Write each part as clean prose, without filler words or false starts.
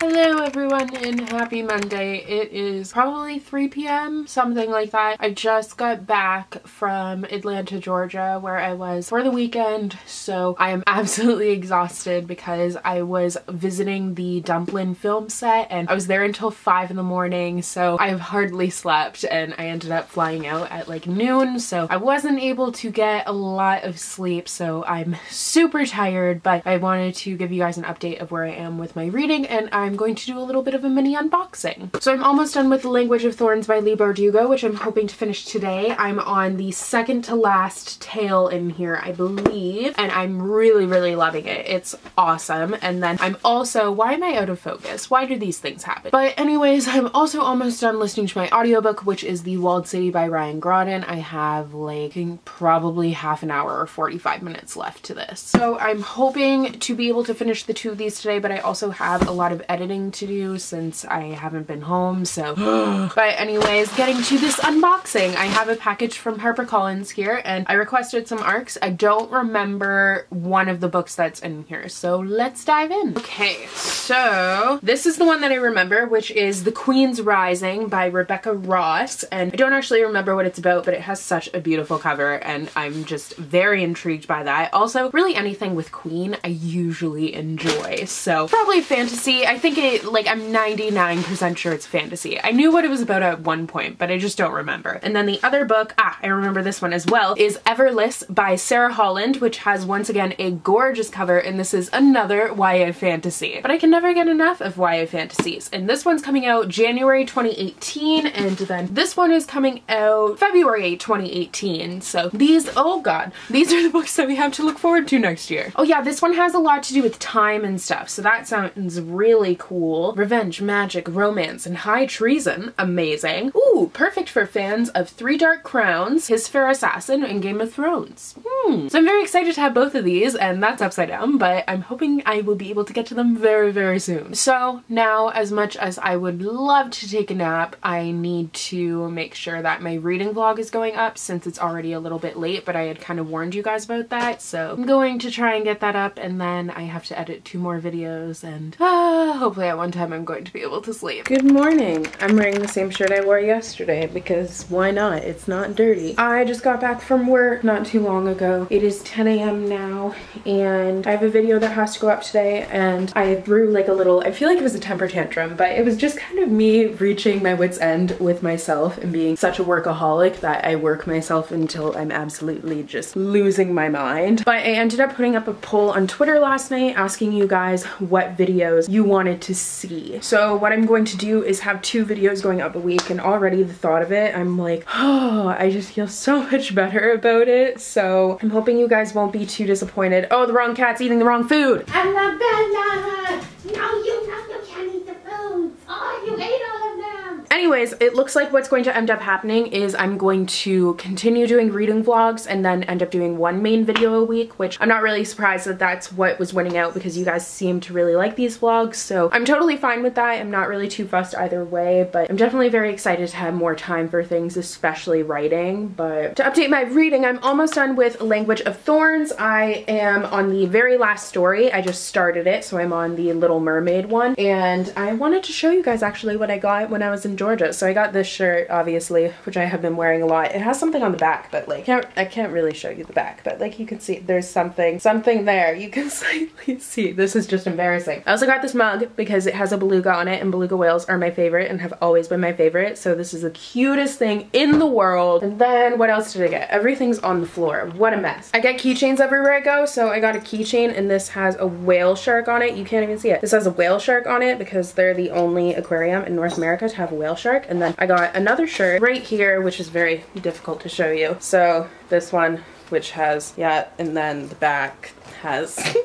Hello everyone and happy Monday. It is probably 3 p.m. something like that. I just got back from Atlanta, Georgia where I was for the weekend, so I am absolutely exhausted because I was visiting the Dumpling film set and I was there until 5 in the morning, so I have hardly slept and I ended up flying out at like noon, so I wasn't able to get a lot of sleep, so I'm super tired, but I wanted to give you guys an update of where I am with my reading, and I'm going to do a little bit of a mini unboxing. So I'm almost done with The Language of Thorns by Leigh Bardugo, which I'm hoping to finish today. I'm on the second to last tale in here, I believe, and I'm really loving it. It's awesome. And then I'm also, why am I out of focus? Why do these things happen? But anyways, I'm also almost done listening to my audiobook, which is The Walled City by Ryan Groden. I have like probably half an hour or 45 minutes left to this. So I'm hoping to be able to finish the two of these today, but I also have a lot of editing to do since I haven't been home, so but anyways, getting to this unboxing, I have a package from HarperCollins here and I requested some ARCs. I don't remember one of the books that's in here, so let's dive in. Okay, so this is the one that I remember, which is The Queen's Rising by Rebecca Ross, and I don't actually remember what it's about, but it has such a beautiful cover and I'm just very intrigued by that. Also, really anything with Queen I usually enjoy, so probably fantasy. I think I'm 99% sure it's fantasy. I knew what it was about at one point, but I just don't remember. And then the other book, I remember this one as well, is Everless by Sarah Holland, which has once again a gorgeous cover, and this is another YA fantasy. But I can never get enough of YA fantasies. And this one's coming out January 2018, and then this one is coming out February 2018. So these, oh god, these are the books that we have to look forward to next year. Oh yeah, this one has a lot to do with time and stuff, so that sounds really cool. Revenge, magic, romance, and high treason. Amazing. Ooh, perfect for fans of Three Dark Crowns, His Fair Assassin, and Game of Thrones. So I'm very excited to have both of these, and that's upside down, but I'm hoping I will be able to get to them very soon. So now, as much as I would love to take a nap, I need to make sure that my reading vlog is going up since it's already a little bit late, but I had kind of warned you guys about that, so I'm going to try and get that up, and then I have to edit 2 more videos, and hopefully at one time I'm going to be able to sleep. Good morning. I'm wearing the same shirt I wore yesterday because why not? It's not dirty. I just got back from work not too long ago. It is 10 a.m. now and I have a video that has to go up today, and I threw like a little, I feel like it was a temper tantrum, but it was just kind of me reaching my wit's end with myself and being such a workaholic that I work myself until I'm absolutely just losing my mind. But I ended up putting up a poll on Twitter last night asking you guys what videos you wanted to see. So what I'm going to do is have 2 videos going up a week, and already the thought of it, I'm like, oh, I just feel so much better about it. So I'm hoping you guys won't be too disappointed. Oh, the wrong cat's eating the wrong food. Annabella! No, you can't eat the foods. Oh, you ate all of them. Anyways, it looks like what's going to end up happening is I'm going to continue doing reading vlogs and then end up doing 1 main video a week, which I'm not really surprised that that's what was winning out because you guys seem to really like these vlogs, so I'm totally fine with that. I'm not really too fussed either way, but I'm definitely very excited to have more time for things, especially writing. But to update my reading, I'm almost done with Language of Thorns. I am on the very last story. I just started it, so I'm on the Little Mermaid one, and I wanted to show you guys actually what I got when I was in Georgia. So I got this shirt, obviously, which I have been wearing a lot. It has something on the back, but like, I can't really show you the back, but like you can see there's something there. You can slightly see. This is just embarrassing. I also got this mug because it has a beluga on it, and beluga whales are my favorite and have always been my favorite. So this is the cutest thing in the world. And then what else did I get? Everything's on the floor. What a mess. I get keychains everywhere I go, so I got a keychain and this has a whale shark on it. You can't even see it. This has a whale shark on it because they're the only aquarium in North America to have a whale shark. And then I got another shirt right here, which is very difficult to show you. So this one, which has, yeah, and then the back has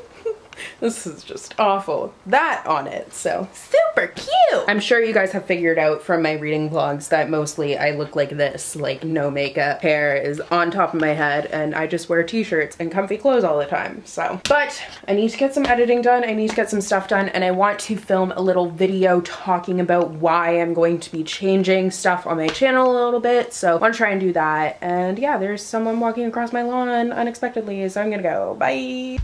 this is just awful, that on it, so super cute. I'm sure you guys have figured out from my reading vlogs that mostly I look like this, like no makeup, hair is on top of my head, and I just wear t-shirts and comfy clothes all the time, so. But I need to get some editing done, I need to get some stuff done, and I want to film a little video talking about why I'm going to be changing stuff on my channel a little bit, so I want to try and do that. And yeah, there's someone walking across my lawn unexpectedly, so I'm gonna go. Bye!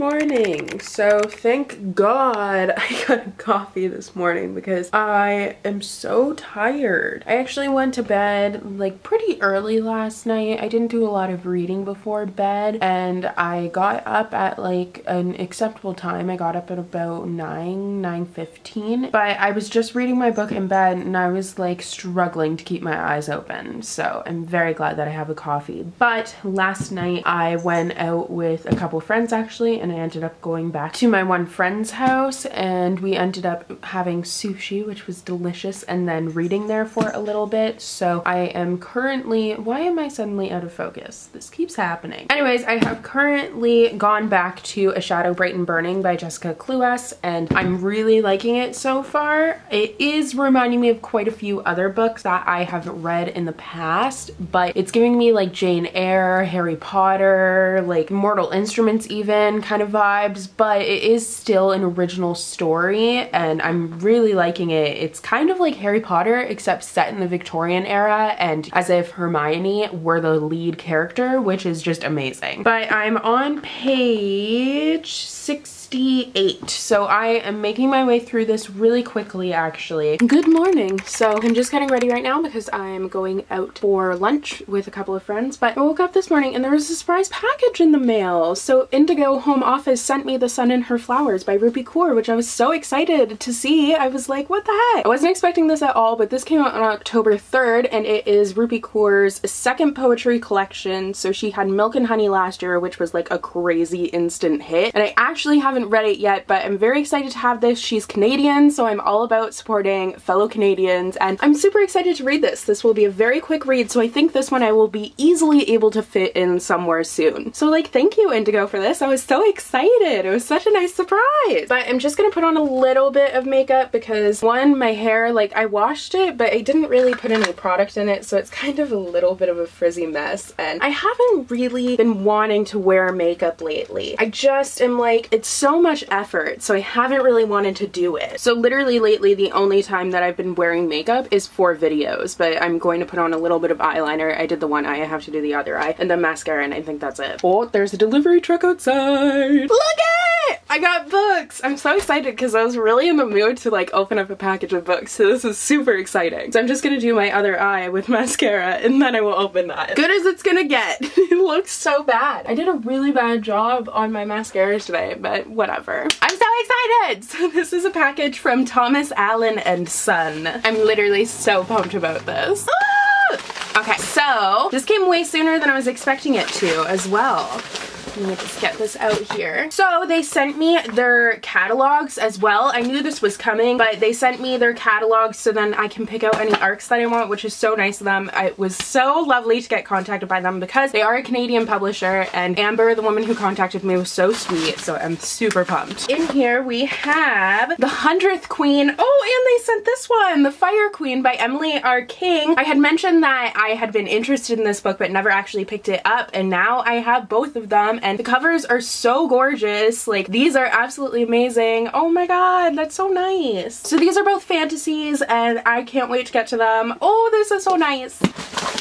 morning. So thank God I got a coffee this morning because I am so tired. I actually went to bed like pretty early last night. I didn't do a lot of reading before bed and I got up at like an acceptable time. I got up at about 9:15, but I was just reading my book in bed and I was like struggling to keep my eyes open. So I'm very glad that I have a coffee. But last night I went out with a couple friends actually, and I ended up going back to my one friend's house and we ended up having sushi, which was delicious, and then reading there for a little bit. So I am currently, why am I suddenly out of focus? This keeps happening. Anyways, I have currently gone back to A Shadow Bright and Burning by Jessica Cluess and I'm really liking it so far. It is reminding me of quite a few other books that I have read in the past, but it's giving me like Jane Eyre, Harry Potter, like Mortal Instruments even kind of vibes, but it is still an original story and I'm really liking it. It's kind of like Harry Potter except set in the Victorian era and as if Hermione were the lead character, which is just amazing. But I'm on page 68, so I am making my way through this really quickly actually. Good morning. So I'm just getting ready right now because I'm going out for lunch with a couple of friends, but I woke up this morning and there was a surprise package in the mail. So Indigo Home Office sent me The Sun and Her Flowers by Rupi Kaur, which I was so excited to see. I was like, what the heck? I wasn't expecting this at all, but this came out on October 3rd and it is Rupi Kaur's second poetry collection. So she had Milk and Honey last year, which was like a crazy instant hit, and I actually haven't read it yet, but I'm very excited to have this. She's Canadian, so I'm all about supporting fellow Canadians and I'm super excited to read this. This will be a very quick read, so I think this one I will be easily able to fit in somewhere soon. So like, thank you Indigo for this. I was so excited. It was such a nice surprise. But I'm just gonna put on a little bit of makeup because one, my hair, like I washed it, but I didn't really put any product in it, so it's kind of a little bit of a frizzy mess and I haven't really been wanting to wear makeup lately. I just am like, it's so much effort, so I haven't really wanted to do it. So literally lately the only time that I've been wearing makeup is for videos, but I'm going to put on a little bit of eyeliner. I did the one eye, I have to do the other eye, and then mascara, and I think that's it. Oh, there's a delivery truck outside. Look at it! I got books! I'm so excited because I was really in the mood to like open up a package of books, so this is super exciting. So I'm just gonna do my other eye with mascara and then I will open that. Good as it's gonna get. It looks so bad. I did a really bad job on my mascara today, but whatever. I'm so excited! So this is a package from Thomas Allen and Son. I'm literally so pumped about this. Ah! Okay, so this came way sooner than I was expecting it to as well. Let me just get this out here. So they sent me their catalogs as well. I knew this was coming, but they sent me their catalogs so then I can pick out any arcs that I want, which is so nice of them. It was so lovely to get contacted by them because they are a Canadian publisher and Amber, the woman who contacted me, was so sweet, so I'm super pumped. In here we have The 100th Queen. Oh, and they sent this one, The Fire Queen by Emily R. King. I had mentioned that I had been interested in this book but never actually picked it up, and now I have both of them. And the covers are so gorgeous. Like, these are absolutely amazing. Oh my god, that's so nice. So these are both fantasies and I can't wait to get to them. Oh, this is so nice.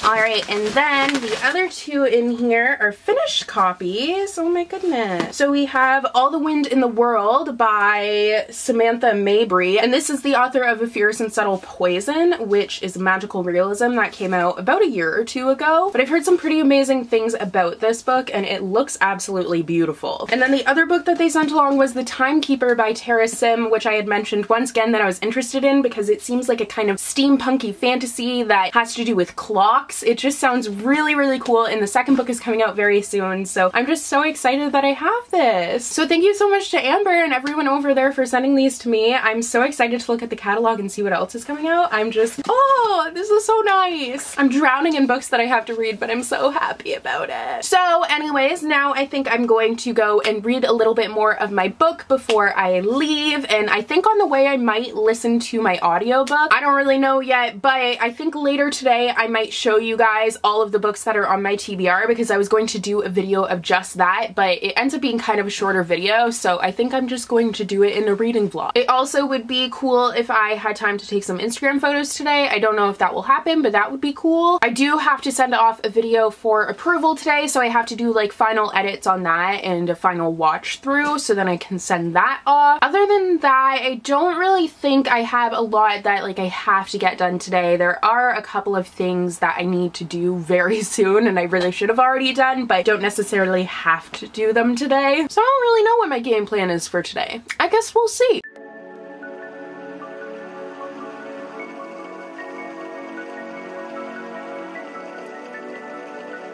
Alright, and then the other two in here are finished copies. Oh my goodness. So we have All the Wind in the World by Samantha Mabry, and this is the author of A Fierce and Subtle Poison, which is magical realism that came out about a year or two ago. But I've heard some pretty amazing things about this book and it looks absolutely beautiful. And then the other book that they sent along was The Timekeeper by Tara Sim, which I had mentioned once again that I was interested in because it seems like a kind of steampunky fantasy that has to do with clocks. It just sounds really, really cool, and the second book is coming out very soon, so I'm just so excited that I have this. So thank you so much to Amber and everyone over there for sending these to me. I'm so excited to look at the catalog and see what else is coming out. I'm just, oh, this is so nice. I'm drowning in books that I have to read, but I'm so happy about it. So anyways, now I think I'm going to go and read a little bit more of my book before I leave, and I think on the way I might listen to my audiobook. I don't really know yet, but I think later today I might show you guys all of the books that are on my TBR because I was going to do a video of just that, but it ends up being kind of a shorter video, so I think I'm just going to do it in a reading vlog. It also would be cool if I had time to take some Instagram photos today. I don't know if that will happen, but that would be cool. I do have to send off a video for approval today, so I have to do like final edits on that and a final watch through, so then I can send that off. Other than that, I don't really think I have a lot that like I have to get done today. There are a couple of things that I need to do very soon and I really should have already done, but don't necessarily have to do them today. So I don't really know what my game plan is for today. I guess we'll see.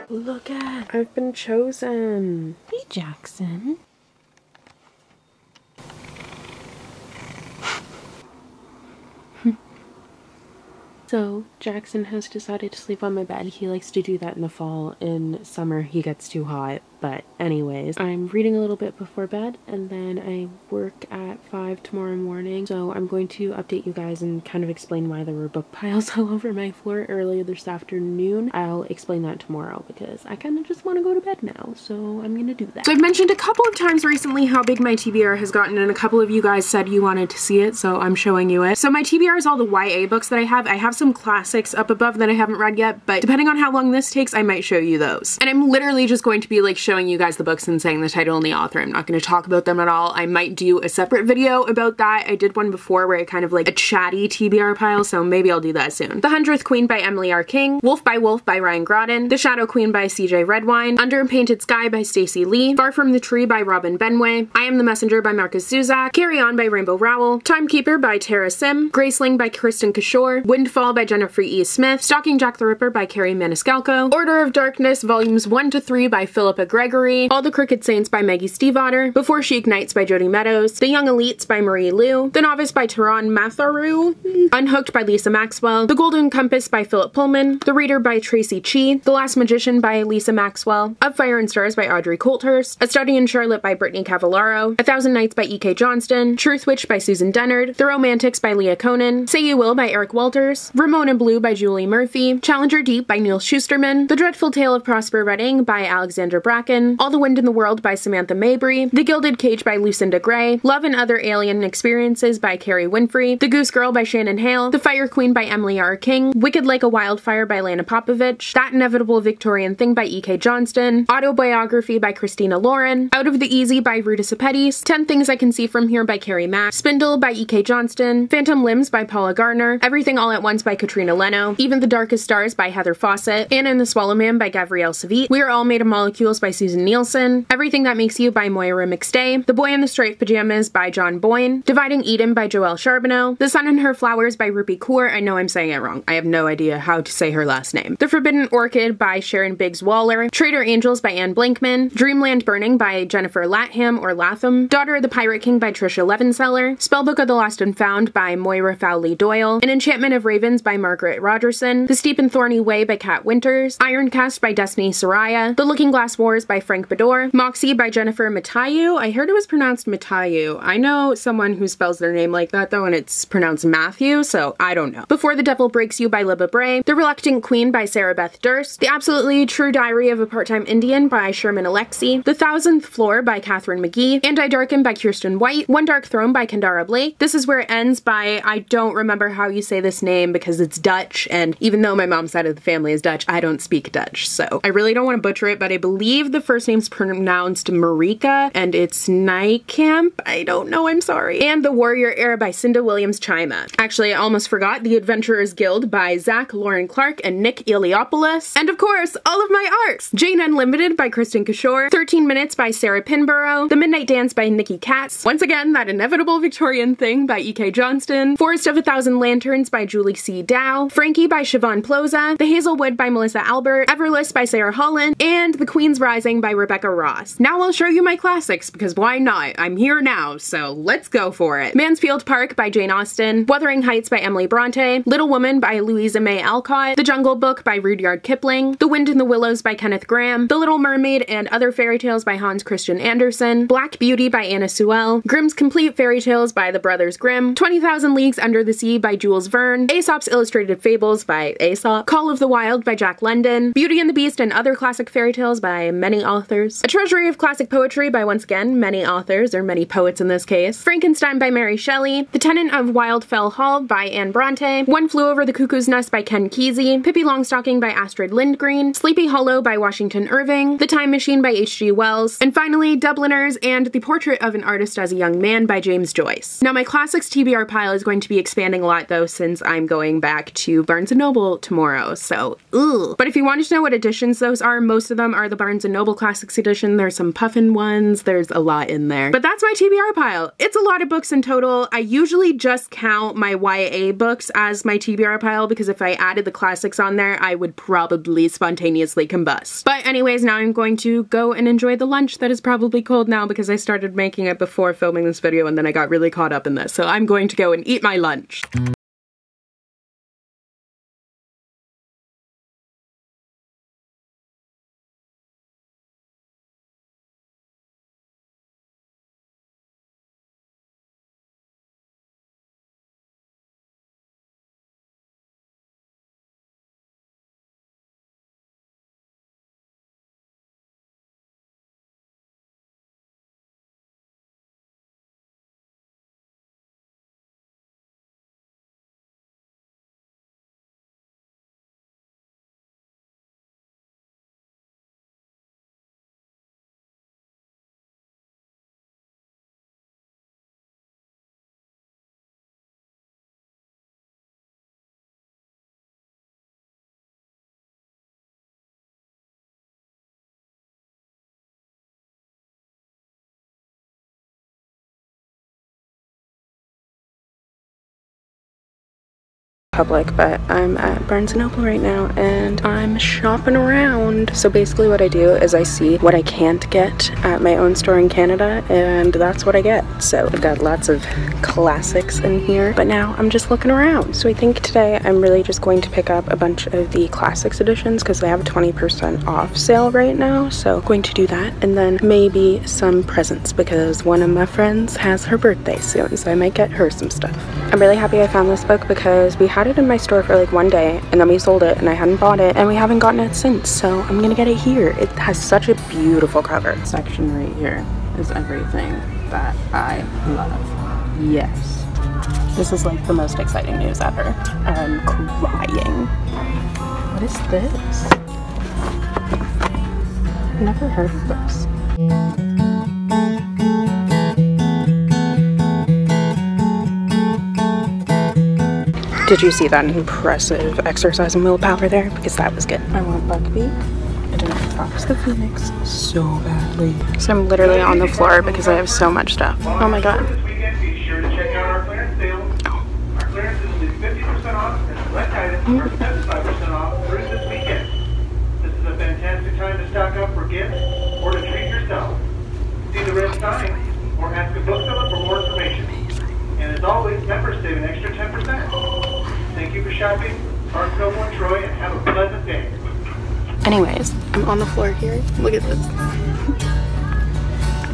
Look at, I've been chosen. Hey, Jackson. So Jackson has decided to sleep on my bed. He likes to do that in the fall. In summer he gets too hot. But anyways, I'm reading a little bit before bed and then I work at 5 tomorrow morning. So I'm going to update you guys and kind of explain why there were book piles all over my floor earlier this afternoon. I'll explain that tomorrow because I kind of just want to go to bed now. So I'm gonna do that. So I've mentioned a couple of times recently how big my TBR has gotten and a couple of you guys said you wanted to see it. So I'm showing you it. So my TBR is all the YA books that I have. I have some classics up above that I haven't read yet, but depending on how long this takes, I might show you those. And I'm literally just going to be like showing you guys the books and saying the title and the author. I'm not going to talk about them at all. I might do a separate video about that. I did one before where I kind of like a chatty TBR pile, so maybe I'll do that soon. The 100th Queen by Emily R. King, Wolf by Ryan Groden, The Shadow Queen by CJ Redwine, Under a Painted Sky by Stacey Lee, Far From the Tree by Robin Benway, I Am the Messenger by Marcus Zuzak, Carry On by Rainbow Rowell, Timekeeper by Tara Sim, Graceling by Kristen Kishore, Windfall by Jennifer E. Smith, Stalking Jack the Ripper by Carrie Maniscalco, Order of Darkness Volumes 1 to 3 by Philippa Gregory, All the Crooked Saints by Maggie Stiefvater, Before She Ignites by Jodi Meadows, The Young Elites by Marie Lu, The Novice by Tehran Matharu, Unhooked by Lisa Maxwell, The Golden Compass by Philip Pullman, The Reader by Tracy Chi, The Last Magician by Lisa Maxwell, Of Fire and Stars by Audrey Coulthurst, A Study in Charlotte by Brittany Cavallaro, A Thousand Nights by E.K. Johnston, Truth Witch by Susan Dennard, The Romantics by Leah Conan, Say You Will by Eric Walters, Ramona Blue by Julie Murphy, Challenger Deep by Neil Schusterman, The Dreadful Tale of Prosper Redding by Alexandra Bracken, All the Wind in the World by Samantha Mabry, The Gilded Cage by Lucinda Gray, Love and Other Alien Experiences by Carrie Winfrey, The Goose Girl by Shannon Hale, The Fire Queen by Emily R. King, Wicked Like a Wildfire by Lana Popovich, That Inevitable Victorian Thing by E.K. Johnston, Autobiography by Christina Lauren, Out of the Easy by Ruta Sepetys, 10 Things I Can See From Here by Carrie Mack, Spindle by E.K. Johnston, Phantom Limbs by Paula Gardner, Everything All at Once by Katrina Leno, Even the Darkest Stars by Heather Fawcett, Anna and the Swallow Man by Gabrielle Savit, We Are All Made of Molecules by Susan Nielsen, Everything That Makes You by Moira McStay, The Boy in the Striped Pajamas by John Boyne, Dividing Eden by Joelle Charbonneau, The Sun and Her Flowers by Rupi Kaur. I know I'm saying it wrong. I have no idea how to say her last name. The Forbidden Orchid by Sharon Biggs Waller, Trader Angels by Anne Blankman, Dreamland Burning by Jennifer Latham or Latham, Daughter of the Pirate King by Trisha Levenseller, Spellbook of the Lost and Found by Moira Fowley Doyle, An Enchantment of Ravens by Margaret Rogerson, The Steep and Thorny Way by Kat Winters, Ironcast by Destiny Soraya, The Looking Glass Wars by Frank Bador, Moxie by Jennifer Matayu. I heard it was pronounced Matayu. I know someone who spells their name like that though, and it's pronounced Matthew, so I don't know. Before the Devil Breaks You by Libba Bray, The Reluctant Queen by Sarah Beth Durst, The Absolutely True Diary of a Part-Time Indian by Sherman Alexie, The Thousandth Floor by Catherine McGee, And I Darken by Kirsten White, One Dark Throne by Kendara Blake, This Is Where It Ends by, I don't remember how you say this name because it's Dutch, and even though my mom's side of the family is Dutch, I don't speak Dutch, so I really don't want to butcher it, but I believe the first name's pronounced Marika, and it's Nijkamp. I don't know, I'm sorry. And The Warrior Era by Cinda Williams Chima. Actually, I almost forgot, The Adventurers Guild by Zach Lauren Clark and Nick Iliopoulos. And of course, all of my arcs! Jane Unlimited by Kristen Kishore, 13 Minutes by Sarah Pinborough, The Midnight Dance by Nikki Katz, once again, That Inevitable Victorian Thing by E.K. Johnston, Forest of a Thousand Lanterns by Julie C. Dow, Frankie by Siobhan Ploza, The Hazelwood by Melissa Albert, Everless by Sarah Holland, and The Queen's Rising by Rebecca Ross. Now I'll show you my classics, because why not? I'm here now, so let's go for it. Mansfield Park by Jane Austen, Wuthering Heights by Emily Bronte, Little Woman by Louisa May Alcott, The Jungle Book by Rudyard Kipling, The Wind in the Willows by Kenneth Grahame, The Little Mermaid and Other Fairy Tales by Hans Christian Andersen, Black Beauty by Anna Sewell, Grimm's Complete Fairy Tales by the Brothers Grimm, 20,000 Leagues Under the Sea by Jules Verne, Aesop's Aesop's Illustrated Fables by Aesop, Call of the Wild by Jack London, Beauty and the Beast and Other Classic Fairy Tales by many authors, A Treasury of Classic Poetry by, once again, many authors, or many poets in this case, Frankenstein by Mary Shelley, The Tenant of Wildfell Hall by Anne Bronte, One Flew Over the Cuckoo's Nest by Ken Kesey, Pippi Longstocking by Astrid Lindgren, Sleepy Hollow by Washington Irving, The Time Machine by H.G. Wells, and finally, Dubliners and The Portrait of an Artist as a Young Man by James Joyce. Now, my classics TBR pile is going to be expanding a lot though, since I'm going back to Barnes & Noble tomorrow, so ugh. But if you wanted to know what editions those are, most of them are the Barnes & Noble Classics edition. There's some Puffin ones, there's a lot in there. But that's my TBR pile. It's a lot of books in total. I usually just count my YA books as my TBR pile because if I added the classics on there, I would probably spontaneously combust. But anyways, now I'm going to go and enjoy the lunch that is probably cold now because I started making it before filming this video and then I got really caught up in this. So I'm going to go and eat my lunch. Public, but I'm at Barnes & Noble right now and I'm shopping around. So basically what I do is I see what I can't get at my own store in Canada and that's what I get. So I've got lots of classics in here, but now I'm just looking around. So I think today I'm really just going to pick up a bunch of the classics editions because they have a 20% off sale right now. So I'm going to do that and then maybe some presents because one of my friends has her birthday soon, so I might get her some stuff. I'm really happy I found this book because we had it in my store for like one day and then we sold it and I hadn't bought it and we haven't gotten it since, so I'm gonna get it here. It has such a beautiful cover. This section right here is everything that I love. Yes. This is like the most exciting news ever. I'm crying. What is this? I've never heard of this. Did you see that impressive exercise and willpower there? Because that was good. I want Buckbeak. I don't want Fox the Phoenix so badly. So I'm literally on the floor because I have so much stuff. Oh my god. Be sure to check out our clearance sale. Our clearance is 50% off and select items are 75% off through this weekend. This is a fantastic time to stock up for gifts or to treat yourself. See the red sign or ask a bookseller for more information. And as always, members save an extra 10%. Thank you for shopping, Barnes & Noble and Troy, and have a pleasant day. Anyways, I'm on the floor here. Look at this.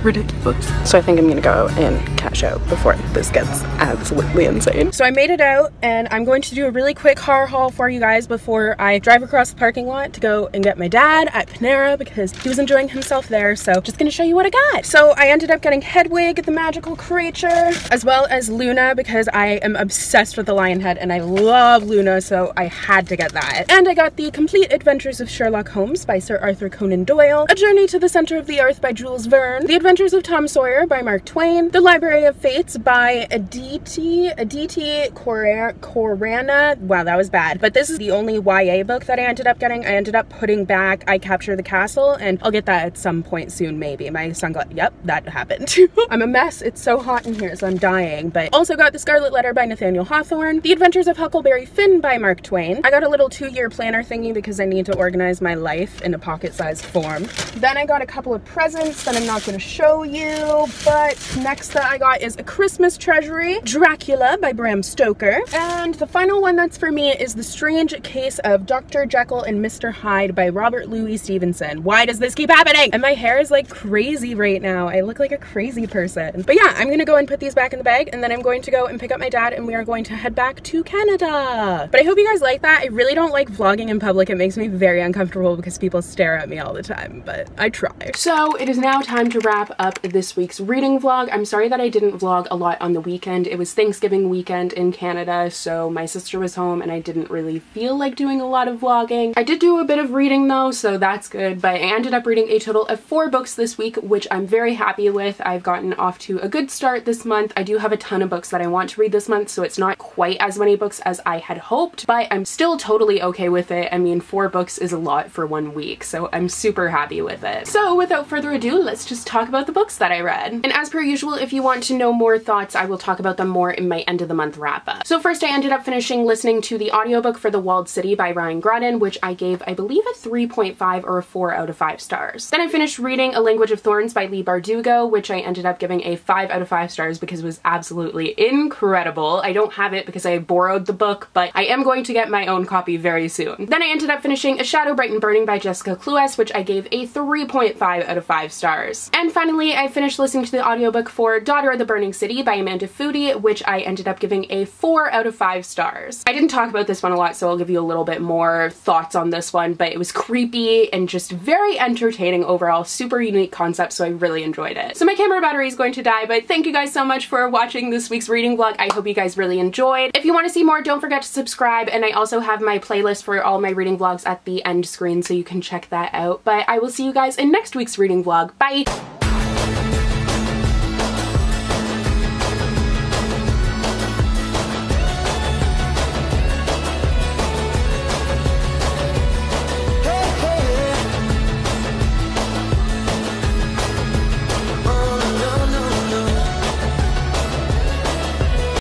Ridiculous. So I think I'm gonna go and cash out before this gets absolutely insane. So I made it out and I'm going to do a really quick car haul for you guys before I drive across the parking lot to go and get my dad at Panera because he was enjoying himself there. So just gonna show you what I got. So I ended up getting Hedwig, the magical creature, as well as Luna because I am obsessed with the lion head and I love Luna, so I had to get that. And I got the Complete Adventures of Sherlock Holmes by Sir Arthur Conan Doyle, A Journey to the Center of the Earth by Jules Verne, The Adventures of Tom Sawyer by Mark Twain, The Library of Fates by Aditi Korana. Wow, that was bad. But this is the only YA book that I ended up getting. I ended up putting back I Capture the Castle, and I'll get that at some point soon, maybe. My son got, yep, that happened. I'm a mess. It's so hot in here, so I'm dying. But also got The Scarlet Letter by Nathaniel Hawthorne, The Adventures of Huckleberry Finn by Mark Twain. I got a little 2-year planner thingy because I need to organize my life in a pocket-sized form. Then I got a couple of presents that I'm not going to show you, but next that I got is A Christmas Treasury, Dracula by Bram Stoker. And the final one that's for me is The Strange Case of Dr. Jekyll and Mr. Hyde by Robert Louis Stevenson. Why does this keep happening? And my hair is like crazy right now. I look like a crazy person. But yeah, I'm gonna go and put these back in the bag, and then I'm going to go and pick up my dad, and we are going to head back to Canada. But I hope you guys like that. I really don't like vlogging in public. It makes me very uncomfortable because people stare at me all the time, but I try. So it is now time to wrap up this week's reading vlog. I'm sorry that I didn't vlog a lot on the weekend. It was Thanksgiving weekend in Canada, so my sister was home and I didn't really feel like doing a lot of vlogging. I did do a bit of reading though, so that's good, but I ended up reading a total of 4 books this week, which I'm very happy with. I've gotten off to a good start this month. I do have a ton of books that I want to read this month, so it's not quite as many books as I had hoped, but I'm still totally okay with it. I mean, 4 books is a lot for 1 week, so I'm super happy with it. So without further ado, let's just talk about the books that I read. And as per usual, if you want to know more thoughts, I will talk about them more in my end of the month wrap up. So first, I ended up finishing listening to the audiobook for The Walled City by Ryan Grudden, which I gave, I believe, a 3.5 or a 4 out of 5 stars. Then I finished reading A Language of Thorns by Leigh Bardugo, which I ended up giving a 5 out of 5 stars because it was absolutely incredible. I don't have it because I borrowed the book, but I am going to get my own copy very soon. Then I ended up finishing A Shadow Bright and Burning by Jessica Cluess, which I gave a 3.5 out of 5 stars. And finally, I finished listening to the audiobook for Daughter of the Burning City by Amanda Foody, which I ended up giving a 4 out of 5 stars. I didn't talk about this one a lot, so I'll give you a little bit more thoughts on this one, but it was creepy and just very entertaining overall, super unique concept, so I really enjoyed it. So my camera battery is going to die, but thank you guys so much for watching this week's reading vlog. I hope you guys really enjoyed. If you want to see more, don't forget to subscribe, and I also have my playlist for all my reading vlogs at the end screen, so you can check that out. But I will see you guys in next week's reading vlog. Bye!